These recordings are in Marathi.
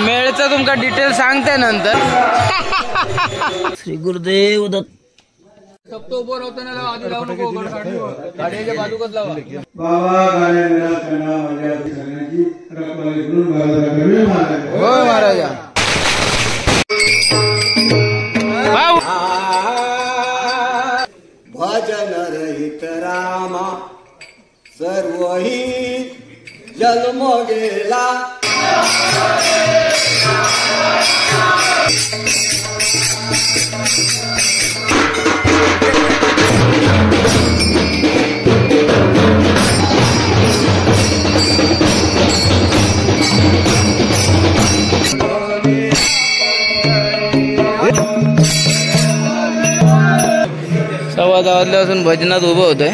मेळचं तुमका डिटेल सांगते नंतर। श्री गुरुदेव दत्त। सब तो ऊपर होता ना आधी लावू नको गाडीच्या बाजूकच लावा। बाबा गाड्यांना त्यांना माझ्या सगळ्यांची रखवाली करून हो महाराजा। भजन रहित रामा सर्वही जन्म गेला। सव्वा गावातल्यापासून भजनात उभं होतोय।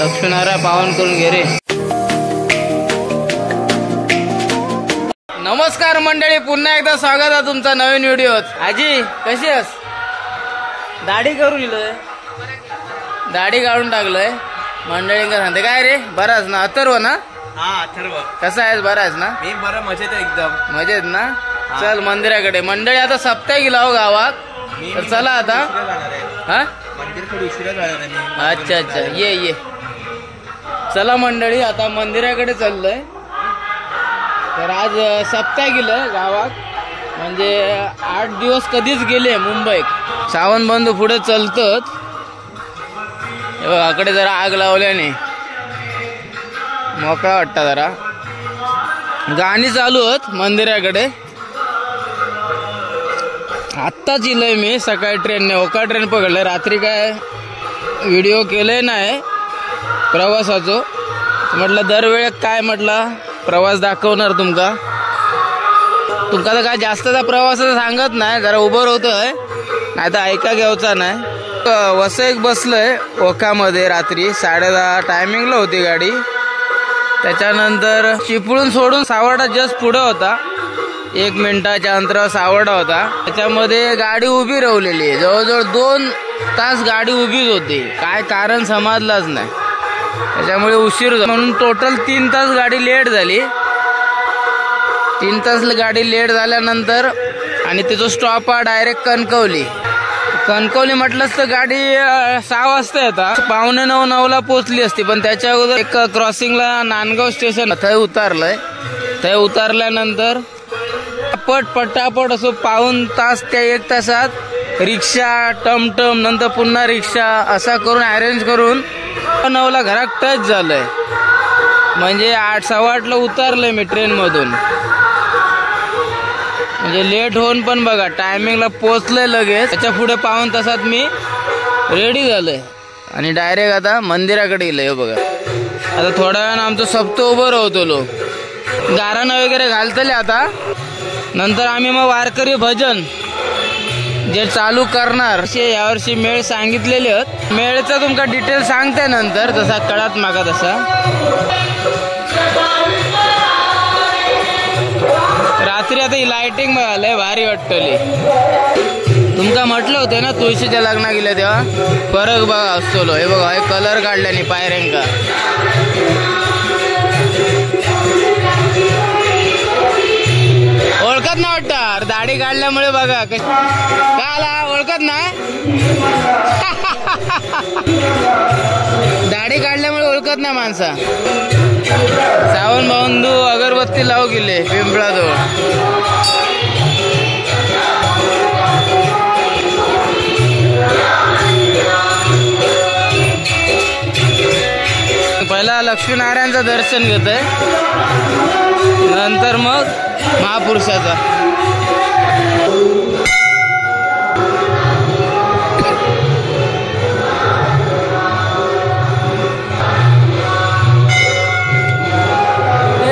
लक्ष्मीनारायण पावन करून घे रे। नमस्कार मंडळी, पुन्हा एकदा स्वागत आहे तुमचा नवीन व्हिडिओत। आजी कशी आहेस? दाढी करून इलोय, दाढी काढून टाकलंय। मंडळींका सांगते काय रे, बराच ना? अथर्व ना? हा अथर्व, कसा आहेस? बराच ना? मी बरं मजेत आहे एकदम। मजेत ना? चल मंदिराकडे। मंडळी आता सप्ताह गेला हो गावात, तर चला आता। हा मंदिर थोडी उशिरा जाणार आहे। अच्छा अच्छा, ये ये चला मंडळी, आता मंदिराकडे चाललोय। तर आज सप्ताह गेलं गावात, म्हणजे 8 दिवस कधीच गेले मुंबईत। सावन बंधू पुढे चलतच, आकडे जरा आग लावल्याने मोकळा वाटता। जरा गाणी चालू आहेत मंदिराकडे। आत्ताच इलय मी सकाळी ट्रेनने, ओका ट्रेन पकडलं। रात्री काय व्हिडिओ केले नाही प्रवासाचो, म्हटलं दरवेळेस काय म्हटलं प्रवास दाखवणार तुमका तर काय जास्तचा प्रवासाचा सांगत नाही, जरा उभं होतोय, नाही तर ऐका घ्यायचा नाही। वसईक बसलोय ओकामध्ये, रात्री 10:30 टायमिंगला होती गाडी। त्याच्यानंतर चिपळूण सोडून सावर्डा जस्ट पुढे होता, 1 मिनिटाच्या अंतरावर सावर्डा होता। त्याच्यामध्ये गाडी उभी राहिलेली, जवळजवळ 2 तास गाडी उभीच होती, काय कारण समजलंच नाही। त्याच्यामुळे उशीर म्हणून टोटल 3 तास गाडी लेट झाली। 3 तास गाडी लेट झाल्यानंतर आणि तिचा स्टॉप हा डायरेक्ट कणकवली। कणकवली म्हटलंच तर गाडी 6 वाजता येतात, 8:45-9ला पोहोचली असती, पण त्याच्या अगोदर एक क्रॉसिंगला नांदगाव स्टेशन थंय उतारलंय। थंय उतारल्यानंतर पटापट असं 1.5 तास, त्या 1 तासात रिक्षा, टमटम, नंतर पुन्हा रिक्षा, असा करून अरेंज करून 9ला घरात टच झालंय। म्हणजे 8:15ला उतरलंय मी ट्रेन मधून, म्हणजे लेट होऊन पण बघा टायमिंगला पोहोचलंय लगेच। त्याच्या पुढे 1.5 तासात मी रेडी झालोय आणि डायरेक्ट आता मंदिराकडे गेलोय। बघा आता थोड्या वेळानं आमचं सप्त उभं राहतो, गाराणं वगैरे घालतले आता। नंतर आम्ही मग वारकरी भजन जे चालू करणार, यावर्षी मेळ सांगितलेले आहेत। मेळचं तुमका डिटेल सांगते नंतर, जसा कळत मागा तसा। रात्री आता ही लाइटिंग बघायला भारी वाटतली। तुमका म्हटलं होतं ना तुळशीच्या लग्ना गेलं तेव्हा फरक बघा असतो। हे बघा, हे कलर काढल्याने पायऱ्यांका, ओळखत ना वाटतं दाढी काढल्यामुळे बघा काय आला, ओळखत ना? दाढी काढल्यामुळे ओळखत नाही माणसा। सावन बंधू अगरबत्ती लावू गेले पिंपळाजवळ। पहिला लक्ष्मीनारायणचं दर्शन घेतोय, नंतर मग महापुरुषाचा।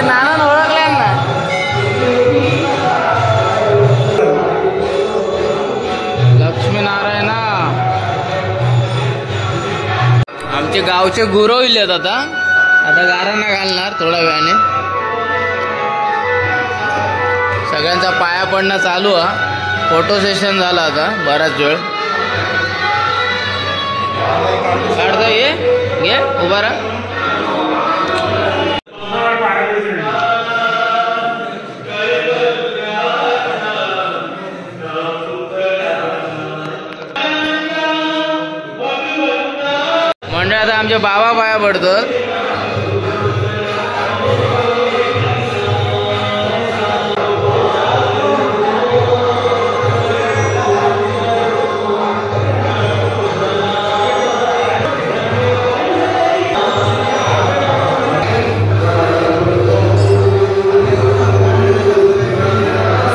नाना ओळखल्या ना? लक्ष्मीनारायण आमचे गावचे गुरु इलेत। आता गारांना घालणार थोड्या वेळाने। सगळ्यांचा पाया पडणं चालू आहे, फोटो सेशन झाला आता बराच वेळ। काढता ये, घे उभा राहा। बाबा पाया पडतात.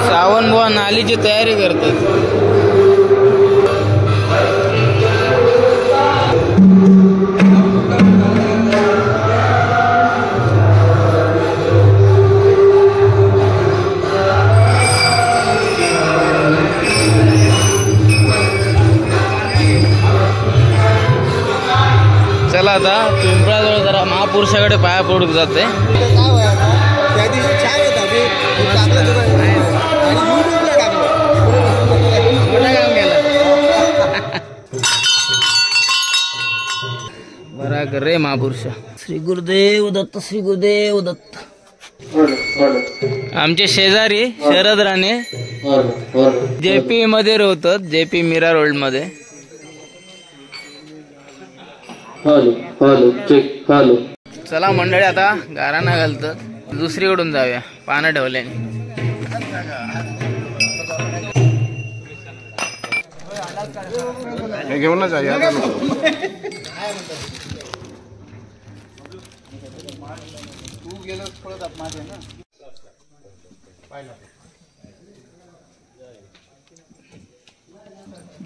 सावन बुवा नालीची तयारी करतात. चला आता पिंपळाजवळ जरा महापुरुषाकडे पाया पडून जाते. त्या दिवशी छान होता मी टाकलं तुला आणि युट्यूबला टाकलं. बरा कर रे महापुरुष. श्री गुरुदेव दत्त, श्री गुरुदेव दत्त. आमचे शेजारी शरद राणे जेपी मध्ये राहतात, जेपी मीरा रोड मध्ये. चला मंडळी आता गाराणा घालतात, दुसरीकडून जाऊया. पानं ठेवल्याने घेऊनच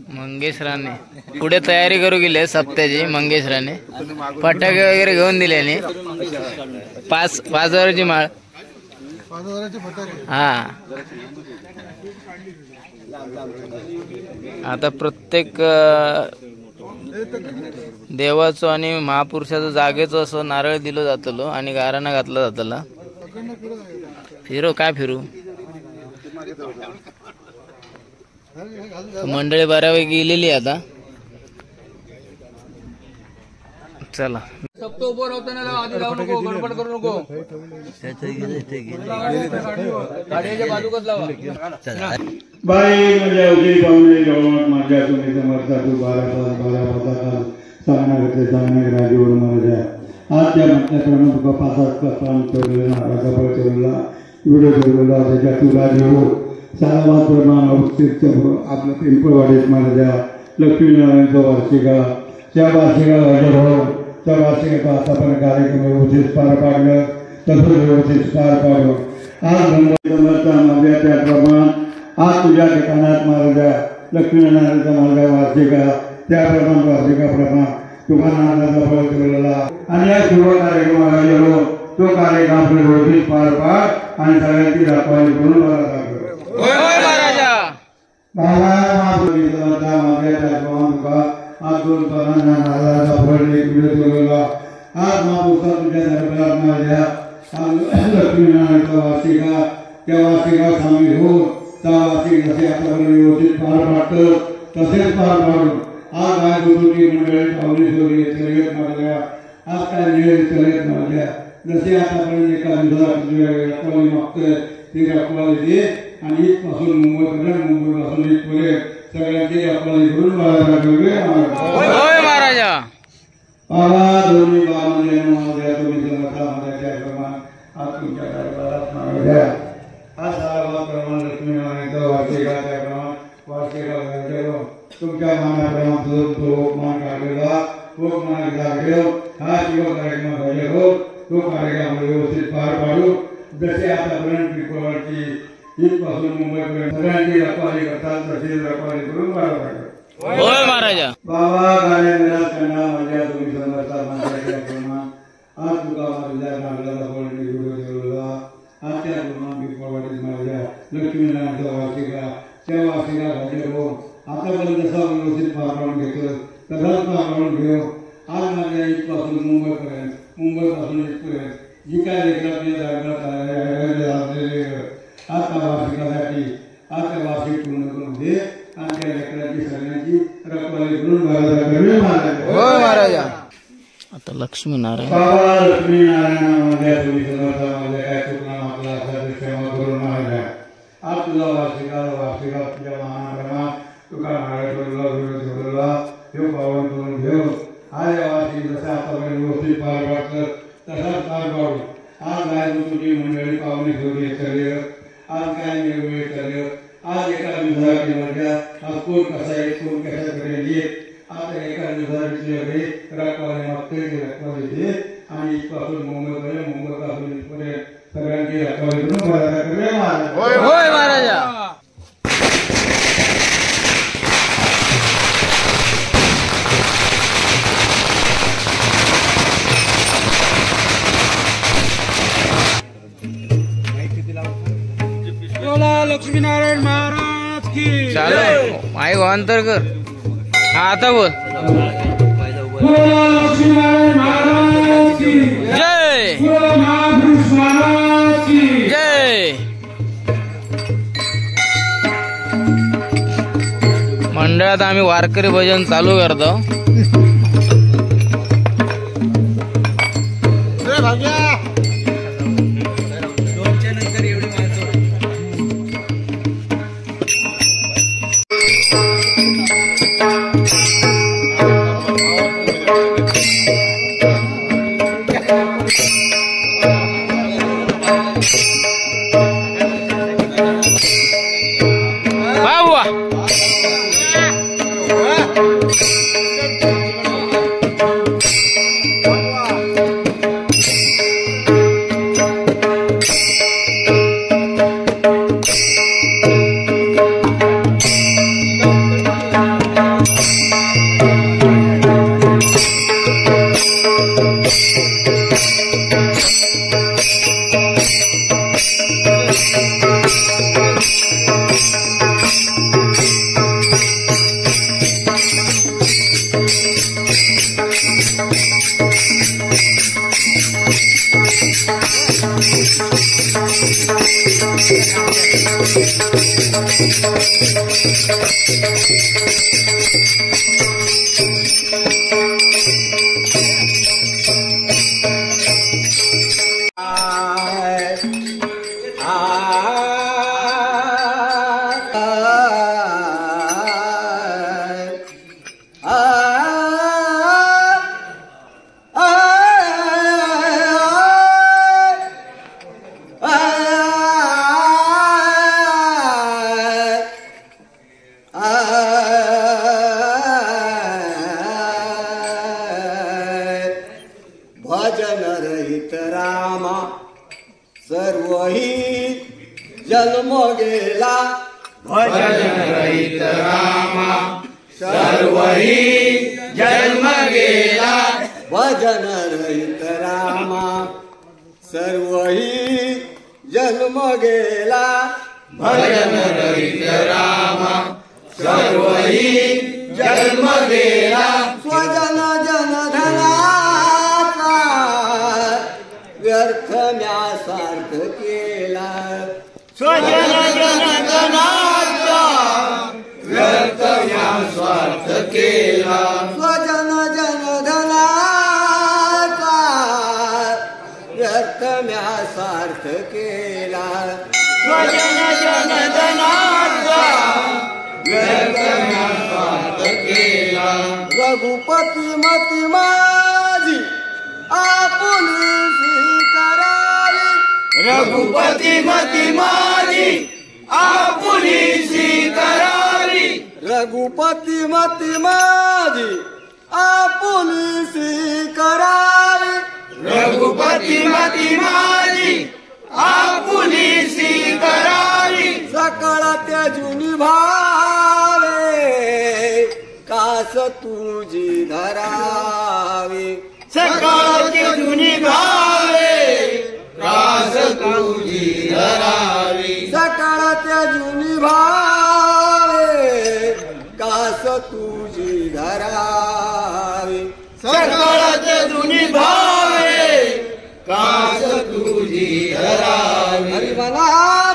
मंगेश राणे पुढे तयारी करू गेले सप्त्याची. मंगेश राणे फटाके वगैरे घेऊन दिल्याने 5,000ची माळ. हा आता प्रत्येक देवाचं आणि महापुरुषाचं जागेचं असं नारळ दिलं जातलो आणि गाराणा घातला जातला. फिरो काय फिरू. मंडळी बऱ्यापैकी गेलेली आता. चला बाई माझ्या उदी पाहुणे जवळ माझ्या तुम्ही समर्था तू बारा सांगणार राजीवर माझ्या आज त्या म्हटल्याप्रमाणे तुका 5-8 प्राण ठेवलेला नारळाचा फळ ठेवलेला व्हिडिओ ठेवलेला त्याच्या तुला घेऊ सारा प्रमाण आपलं पिंपळवाडीत माझ्या लक्ष्मीनारायणचा वार्षिका त्या वार्षिका त्या वार्षिकेचा आतापर्यंत कार्यक्रम व्यवस्थित पार पाडलं तसंच व्यवस्थित पार पाडलं. आज मुंबईचा माझ्या त्याप्रमाण आज तुझ्या ठिकाणात माझ्या लक्ष्मीनारायणचा माझ्या वार्षिका त्याप्रमाणे वार्षिकाप्रमाण तुम्हाला नारळाचा फळ ठेवलेला आणि या शुभ कार्यक्रमाला गेलो. तो कार्यक्रम आपल्या व्यवस्थित पार पाड आणि सगळ्यांची दाखवायची म्हणून मला सांगतो. बाबा माझ्या त्याप्रमाणे आज 2 पानांना नारळाचा फळ एक व्हिडिओ ठेवलेला. आज महापुरुषा तुझ्या दरबारात माझ्या लक्ष्मीनारायणचा वार्षिका त्या वार्षिका सामील हो. त्या वार्षिक जसे आतापर्यंत व्यवस्थित पार पाडतं तसेच पार पाडून आज काय गुरुची मंडळी पावली सोडली चलयत मारल्या. आज काय निळी चलयत मारल्या. जसे आतापर्यंत एका दिवसाला रखवाली मागतोय ती रखवाली दे आणि इथपासून मुंबईपर्यंत मुंबईपासून इथपर्यंत सगळ्यांची रखवाली करून महाराजा. बाबा दोन्ही बाबांच्या माझ्या तुम्ही समर्था माझ्या त्याप्रमाण आज तुमच्या दरबारात मागल्या. आज सारा प्रमाण लक्ष्मीनारायणचा वार्षिका त्याप्रमाण वार्षिका तुमच्या मानाप्रमाणे तो मान काढलेला तो मान लागेल. हा शिव कार्यक्रम झाले हो. तो कार्यक्रम व्यवस्थित पार पाडू. जसे आतापर्यंत पिंपळवाडची इथपासून मुंबईपर्यंत सगळ्यांची रखवाली करतात तशी रखवाली करून होय महाराजा. बाबा गाण्या माझ्या तुम्ही समर्था माझ्या त्याप्रमाण आज तुका माझ्या नारळाचा फळ ठेवलेला. आज त्या प्रमाण पिंपळवाडीत माझ्या लक्ष्मीनारायणचा वार्षिका त्या वार्षिका झाले हो. आतापर्यंत जसा व्यवस्थित पार पाडून घेतलं तसाच पार पाडून घेऊ. आज माझ्या इथपासून मुंबईपासून इथपर्यंत जी काय देखील आता वार्षिकासाठी आता वार्षिक पूर्ण करून दे आणि त्या लेकरांची सगळ्यांची रखवाली करून महाराजा. आता लक्ष्मीनारायण बाबा लक्ष्मीनारायणामध्ये तुम्ही समर्था काय चुकला आपला असा सेवा करून महाराजा. आज तुझा वार्षिका तुझ्या महाप्रमाण तुका नारळ ठेवलेला हे पावन करून घेऊ. आज या वार्षिक जसं आतापर्यंत पार पाडू. आज काय तुझी मंडळी पाहुणे ठेवली सगळे, आज काय वेगवेगळे सगळे, आज एका दिवसाची मजा, आज कोण कसा आहे कोण कशाकडे येत, आता एका दिवसाची रखवाले मागते रखवाले आणि इथपासून मुंबईपर्यंत मुंबईपासून इथपर्यंत सगळ्यांची रखवाली करून बघायला करूया. होय महाराजा. लक्ष्मीनारायण महाराज की चालू माईक ऑन तर कर. हा आता बोल. लक्ष्मीनारायण महाराज की जय महापुरुष महाराज की जय. मंडळात आम्ही वारकरी भजन चालू करतो. भजन रहित रामा सर्वही जन्म गेला. भजन रहित रामा सर्वही जन्म गेला. भजन रहित रामा सर्वही जन्म गेला. भजन रहित रामा सर्वही जन्म गेला. स्वजन जन धनाचा व्यर्थ म्यासार्थ केला. स्वजन जन धनाचा व्यर्थ म्यासार्थ केला. स्वजन जन धनाचा व्यर्थ म्यासार्थ केला. स्वजन जन धनाचा व्यर्थ म्यासार्थ केला. रघुपती मती माझी आपुलकी करावी. रघुपती मती माझी आपुलकी करावी. रघुपती मती माझी आपुलकी करावी. रघुपती मती माझी आपुलकी करावी. सकळ त्याजुनी भावे कास तुझी धरावी. सकळ त्याजुनी भावे कास तुझी धरावी. सकळ त्याजुनी भावे कास तुझी धरावी. सकळ त्याजुनी भावे कास तुझी धरावी. हरी मला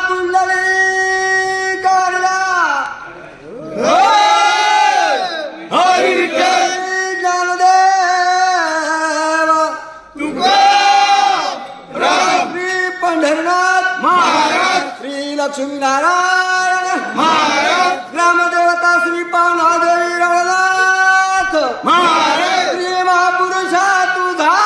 पुंडली करला. हरी विठ्ठल ज्ञानदेव तुकाराम श्री पंढरनाथ महाराज. श्री लक्ष्मीनारायण महाराज. ग्रामदेवता श्री पावनादेवी रवनाथ महाराज. श्री महापुरुषा तुझा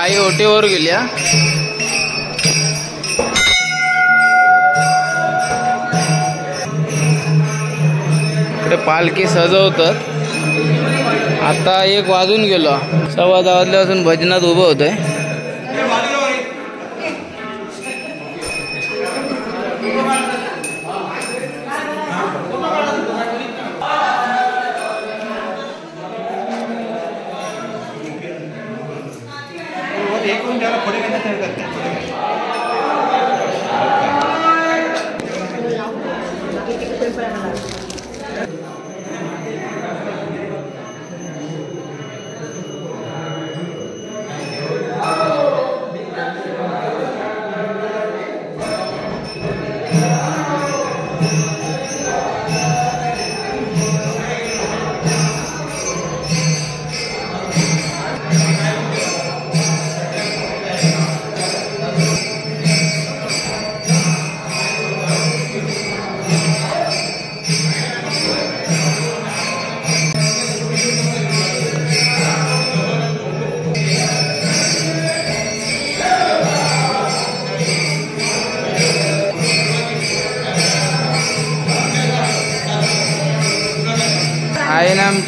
आई ओटीवर गेली हा. इकडे पालखी सजवतात. आता 1 वाजून गेलो. 10:15 वाजल्यापासून भजनात उभं होतंय.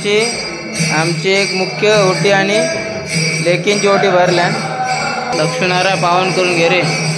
वर्षी आमची एक मुख्य ओटी आणि लेकींची ओटी भरल्या. लक्ष्मीनारायण पावन करून घे रे.